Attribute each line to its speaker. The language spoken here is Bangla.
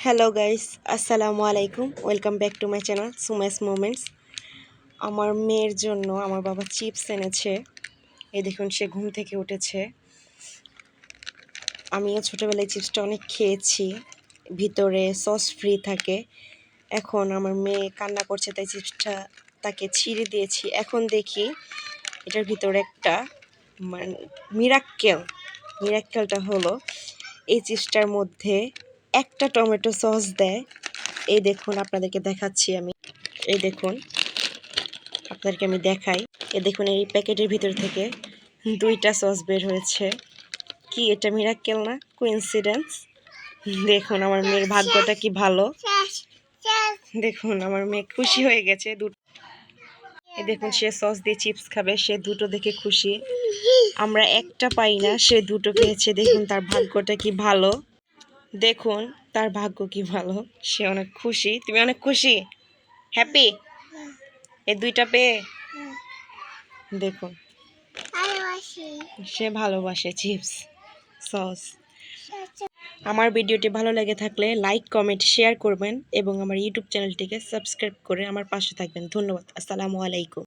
Speaker 1: হ্যালো গাইস, আসসালামু আলাইকুম। Welcome back to my channel Sumai's moments. আমার মেয়ের জন্য আমার বাবা চিপস এনেছে। এই দেখুন, সে ঘুম থেকে উঠেছে। আমিও ছোটোবেলায় চিপসটা অনেক খেয়েছি, ভিতরে সস ফ্রি থাকে। এখন আমার মেয়ে কান্না করছে, তাই চিপসটা তাকে ছিঁড়ে দিয়েছি। এখন দেখি এটার ভিতরে একটা মানে মিরাক্কেলটা হলো এই চিপসটার মধ্যে একটা টমেটো সস দেয়। এই দেখুন, আপনাদেরকে দেখাচ্ছি আমি। এই দেখুন, আপনাদেরকে আমি দেখাই। এই দেখুন, এই প্যাকেটের ভিতর থেকে দুইটা সস বের হয়েছে। কি এটা মিরাক্কেল না, কোইন্সিডেন্স? দেখুন আমার মেয়ের ভাগ্যটা কি ভালো। দেখুন আমার মেয়ে খুশি হয়ে গেছে। এই দেখুন, সে সস দিয়ে চিপস খাবে, সে দুটো দেখে খুশি। আমরা একটা পাই না, সে দুটো পেয়েছে। দেখুন তার ভাগ্যটা কি ভালো। দেখুন তার ভাগ্য কি ভালো, সে অনেক খুশি। তুমি অনেক খুশি, হ্যাপি এই দুইটা পেয়ে? দেখুন, সে ভালোবাসে চিপস সস। আমার ভিডিওটি ভালো লেগে থাকলে লাইক, কমেন্ট, শেয়ার করবেন এবং আমার ইউটিউব চ্যানেলটিকে সাবস্ক্রাইব করে আমার পাশে থাকবেন। ধন্যবাদ। আসসালামু আলাইকুম।